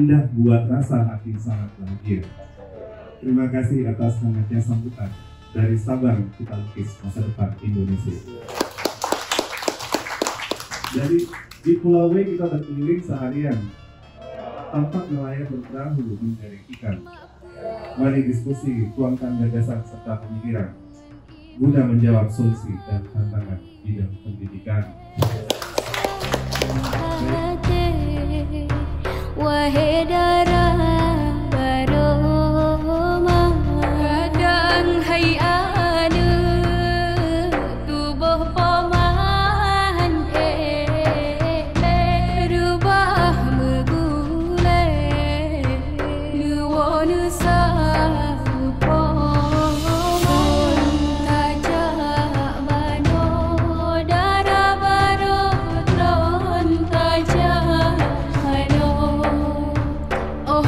Anda buat rasa hati sangat bahagia. Terima kasih atas hangatnya sambutan dari Sabang kita lukis masa depan Indonesia. Jadi di Pulau W kita berkeliling seharian, tampak nelayan berperahu mencari ikan. Mari diskusi, tuangkan gagasan serta pemikiran guna menjawab solusi dan tantangan bidang pendidikan. Wahai darah baroma, kadang hai ane tubuh paman berubah megulai nuwonu sarupa tajak mano darah barotron tajak mano oh